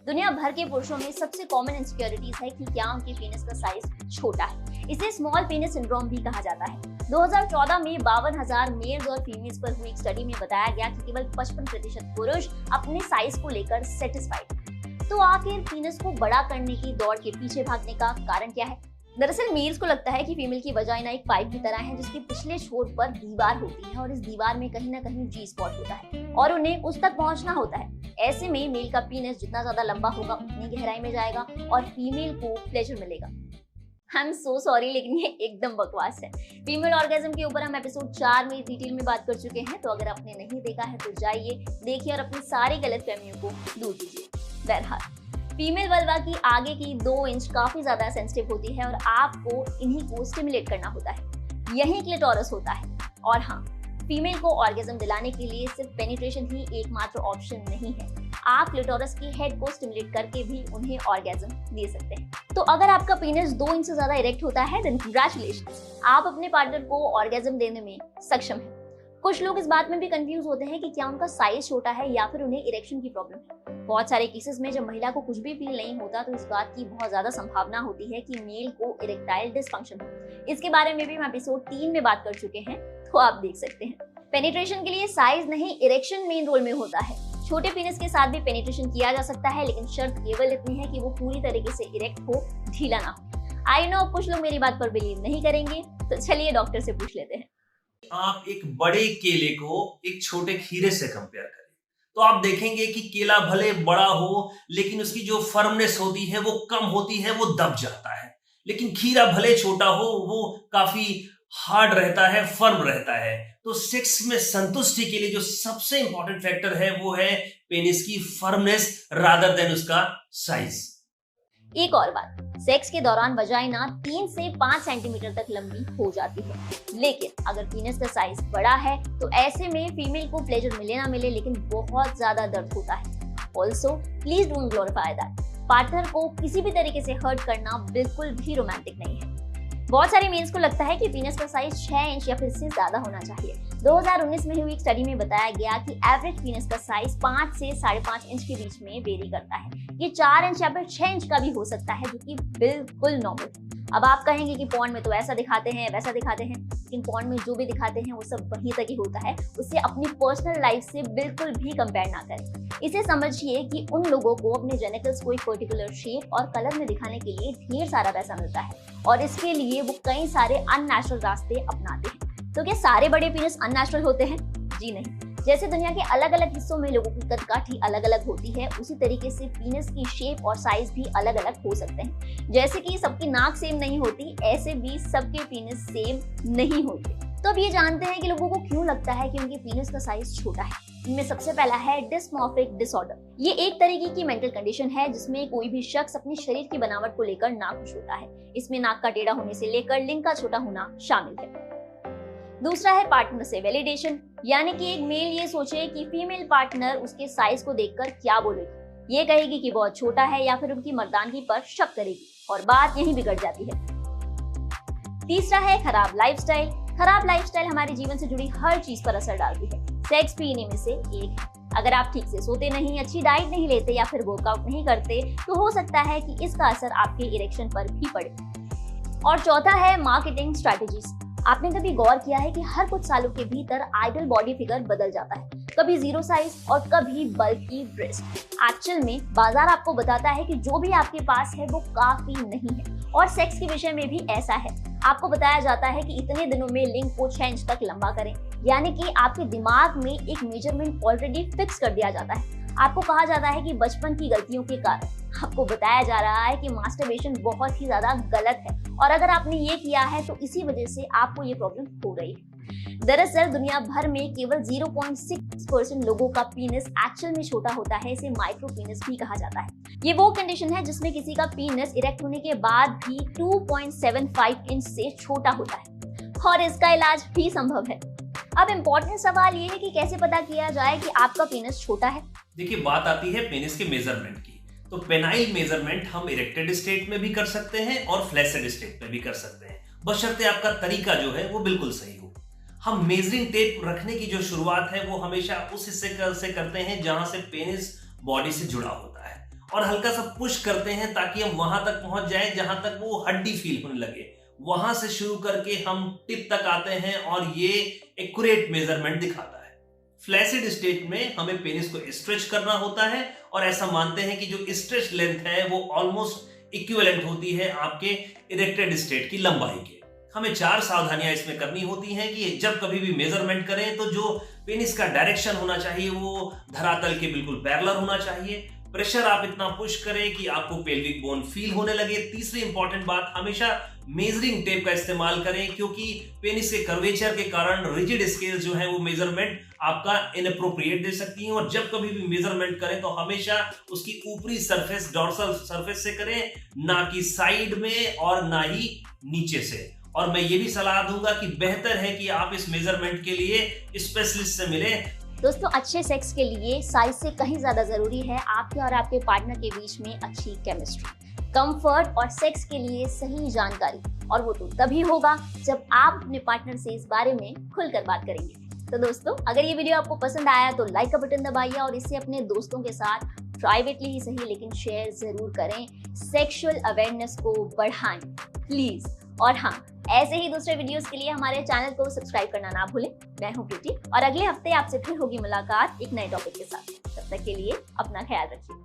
दुनिया भर के पुरुषों में सबसे कॉमन इनसिक्योरिटीज है कि क्या उनके पेनिस का साइज छोटा है। इसे स्मॉल पेनिस सिंड्रोम भी कहा जाता है। 2014 में 52,000 मेल्स और फीमेल्स पर हुई एक स्टडी में बताया गया कि केवल 55% पुरुष अपने साइज को लेकर सेटिस्फाइड। तो आखिर पेनिस को बड़ा करने की दौड़ के पीछे भागने का कारण क्या है? दरअसल मेल्स को लगता है कि फीमेल की वजाइना एक पाइप की तरह है जिसके पिछले छोर पर दीवार होती है और इस दीवार में कहीं ना कहीं जी स्पॉट होता है और उन्हें उस तक पहुंचना होता है। ऐसे में मेल का पीनस जितना ज्यादा लंबा होगा उतनी गहराई में जाएगा और फीमेल को प्लेजर मिलेगा। आई एम सो सॉरी, लेकिन ये एकदम बकवास है। फीमेल ऑर्गेज्म के ऊपर हम एपिसोड 4 में डिटेल में बात कर चुके हैं, तो अगर आपने नहीं देखा है तो जाइए देखिए और अपनी सारी गलतफहमियों को दूर कीजिए। बहरहाल फीमेल वल्वा की आगे की 2 इंच काफी ज्यादा सेंसिटिव होती है और आपको इन्हीं को स्टिमुलेट करना होता है। यही क्लिटोरस होता है। और हाँ, फीमेल को ऑर्गेज्म दिलाने के लिए सिर्फ पेनिट्रेशन ही एकमात्र ऑप्शन नहीं है। आप क्लिटोरस की हेड को स्टिमुलेट करके भी उन्हें ऑर्गेज्म दे सकते हैं। तो अगर आपका पेनिस 2 इंच से ज्यादा इरेक्ट होता है देन कांग्रेचुलेशंस, आप अपने पार्टनर को ऑर्गेज्म देने में सक्षम हैं। कुछ लोग इस बात में भी कंफ्यूज होते हैं कि क्या उनका साइज छोटा है या फिर उन्हें इरेक्शन की प्रॉब्लम है। बहुत सारे केसेस में जब महिला को कुछ भी फील नहीं होता तो इस बात की बहुत ज्यादा संभावना होती है कि मेल को इरेक्टाइल डिसफंक्शन हो। इसके बारे में भी हम एपिसोड 3 में बात कर चुके हैं, तो आप देख सकते हैं। पेनिट्रेशन के लिए साइज नहीं, इरेक्शन मेन रोल में होता है। छोटे पेनिस के साथ भी पेनिट्रेशन किया जा सकता है, लेकिन शर्त केवल इतनी है कि वो पूरी तरीके से इरेक्ट हो, ढीला ना हो। आई नो कुछ लोग मेरी बात पर बिलीव नहीं करेंगे, तो चलिए डॉक्टर से पूछ लेते हैं। आप एक बड़े केले को एक छोटे खीरे से कंपेयर करें तो आप देखेंगे कि केला भले बड़ा हो लेकिन उसकी जो फर्मनेस होती है वो कम होती है, वो दब जाता है। लेकिन खीरा भले छोटा हो वो काफी हार्ड रहता है, फर्म रहता है। तो सेक्स में संतुष्टि के लिए जो सबसे इंपॉर्टेंट फैक्टर है वो है पेनिस की फर्मनेस रादर देन उसका साइज। एक और बात, सेक्स के दौरान वजाइना 3 से 5 सेंटीमीटर तक लंबी हो जाती है, लेकिन अगर पीनस का साइज बड़ा है तो ऐसे में फीमेल को प्लेजर मिले ना मिले लेकिन बहुत ज्यादा दर्द होता है। Also please don't glorify that. Partner को किसी भी तरीके से हर्ट करना बिल्कुल भी रोमांटिक नहीं है। बहुत सारे मेल्स को लगता है कि पीनस का साइज 6 इंच या फिर इससे ज्यादा होना चाहिए। 2019 में हुई एक स्टडी में बताया गया कि एवरेज पीनस का साइज 5 से 5.5 इंच के बीच में वेरी करता है। ये 4 इंच या फिर 6 इंच का भी हो सकता है, जो कि बिल्कुल नॉर्मल है। अब आप कहेंगे कि पॉर्न में तो ऐसा दिखाते हैं वैसा दिखाते हैं, लेकिन पॉर्न में जो भी दिखाते हैं वो सब वहीं तक ही होता है। उससे अपनी पर्सनल लाइफ से बिल्कुल भी कंपेयर ना करें। इसे समझिए कि उन लोगों को अपने जेनिटल्स को एक पर्टिकुलर शेप और कलर में दिखाने के लिए ढेर सारा पैसा मिलता है और इसके लिए वो कई सारे अननेचुरल रास्ते अपनाते हैं। तो क्या सारे बड़े पीनस अननेचुरल होते हैं? जी नहीं। जैसे दुनिया के अलग अलग हिस्सों में लोगों की कदकाठी अलग अलग होती है, उसी तरीके से पीनस की शेप और साइज भी अलग अलग हो सकते हैं। जैसे कि सबकी नाक सेम नहीं होती, ऐसे भी सबके पीनस सेम नहीं होते। तो अब ये जानते हैं कि लोगों को क्यों लगता है कि उनके पीनस का साइज छोटा है। इनमें सबसे पहला है डिस्मॉर्फिक डिसऑर्डर। ये एक तरीके की मेंटल कंडीशन है जिसमें कोई भी शख्स अपने शरीर की बनावट को लेकर नाखुश होता है। इसमें नाक का टेढ़ा होने से लेकर लिंग का छोटा होना शामिल है। दूसरा है पार्टनर से वैलिडेशन, यानी कि एक मेल ये सोचे कि फीमेल पार्टनर उसके साइज को देखकर क्या बोलेगी। ये कहेगी कि बहुत छोटा है या फिर उनकी मर्दानगी पर शक करेगी और बात यहीं बिगड़ जाती है। तीसरा है खराब लाइफस्टाइल। खराब लाइफस्टाइल हमारे जीवन से जुड़ी हर चीज पर असर डालती है। सेक्स भी इन्हीं में से एक है। अगर आप ठीक से सोते नहीं, अच्छी डाइट नहीं लेते या फिर वर्कआउट नहीं करते तो हो सकता है कि इसका असर आपके इरेक्शन पर भी पड़े। और चौथा है मार्केटिंग स्ट्रेटेजीज। आपने कभी गौर किया है कि हर कुछ सालों के भीतर आइडल बॉडी फिगर बदल जाता है, कभी 0 साइज और कभी बल्की ब्रेस्ट। एक्चुअल में बाजार आपको बताता है कि जो भी आपके पास है वो काफी नहीं है। और सेक्स के विषय में भी ऐसा है। आपको बताया जाता है कि इतने दिनों में लिंग को 6 इंच तक लंबा करें, यानी कि आपके दिमाग में एक मेजरमेंट ऑलरेडी फिक्स कर दिया जाता है। आपको कहा जाता है कि बचपन की गलतियों के कारण आपको बताया जा रहा है कि मास्टरबेशन बहुत ही ज्यादा गलत है और अगर आपने ये किया है तो इसी वजह से आपको ये प्रॉब्लम हो रही है। दरअसल दुनिया भर में केवल 0.6% लोगों का पीनस एक्चुअल में छोटा होता है। इसे माइक्रो पीनस भी कहा जाता है। ये वो कंडीशन है जिसमें किसी का पीनस इरेक्ट होने के बाद भी 2.75 इंच से छोटा होता है और इसका इलाज भी संभव है। अब इम्पोर्टेंट सवाल ये है कि कैसे पता किया जाए कि आपका पेनिस छोटा है। देखिए, बात आती है पेनिस के मेजरमेंट की। तो पेनाइल मेजरमेंट हम इरेक्टेड स्टेट में भी कर सकते हैं और फ्लैसिड स्टेट में भी कर सकते हैं, बशर्ते आपका तरीका जो है वो बिल्कुल सही हो। हम मेजरिंग टेप रखने की जो शुरुआत है वो हमेशा उस हिस्से से करते हैं जहां से पेनिस बॉडी से जुड़ा होता है और हल्का सा पुश करते हैं ताकि हम वहां तक पहुंच जाएं जहां तक वो हड्डी फील होने लगे। वहां से शुरू करके हम टिप तक आते हैं और ये एक्यूरेट मेजरमेंट दिखाता है। फ्लैसिड स्टेट में हमें पेनिस को स्ट्रेच करना होता है और ऐसा मानते हैं कि जो स्ट्रेच लेंथ है वो ऑलमोस्ट इक्विवेलेंट होती है आपके इरेक्टेड स्टेट की लंबाई के। हमें 4 सावधानियां इसमें करनी होती हैं कि जब कभी भी मेजरमेंट करें तो जो पेनिस का डायरेक्शन होना चाहिए वो धरातल के बिल्कुल पैरेलल होना चाहिए। प्रेशर आप इतना पुश करें कि आपको पेल्विक बोन फील होने लगे। तीसरी इंपॉर्टेंट बात, हमेशा मेजरिंग टेप का इस्तेमाल करें क्योंकि पेनिस के कर्वेचर के कारण रिजिड स्केल जो है वो मेजरमेंट आपका इनअप्रोप्रिएट दे सकती है। और जब कभी भी मेजरमेंट करें तो हमेशा उसकी ऊपरी सरफेस, डॉर्सल सरफेस से करें, ना कि साइड में और ना ही नीचे से। और मैं ये भी सलाह दूंगा कि बेहतर है कि आप इस मेजरमेंट के लिए स्पेशलिस्ट से मिलें। दोस्तों, अच्छे सेक्स के लिए साइज से कहीं ज्यादा जरूरी है आपके और आपके पार्टनर के बीच में अच्छी केमिस्ट्री, कंफर्ट और सेक्स के लिए सही जानकारी। और वो तो तभी होगा जब आप अपने पार्टनर से इस बारे में खुलकर बात करेंगे। तो दोस्तों, अगर ये वीडियो आपको पसंद आया तो लाइक का बटन दबाइए और इसे अपने दोस्तों के साथ प्राइवेटली ही सही लेकिन शेयर जरूर करें। सेक्सुअल अवेयरनेस को बढ़ाएं प्लीज। और हाँ, ऐसे ही दूसरे वीडियोस के लिए हमारे चैनल को सब्सक्राइब करना ना भूलें। मैं हूं प्रीति और अगले हफ्ते आपसे फिर होगी मुलाकात एक नए टॉपिक के साथ। तब तक के लिए अपना ख्याल रखिए।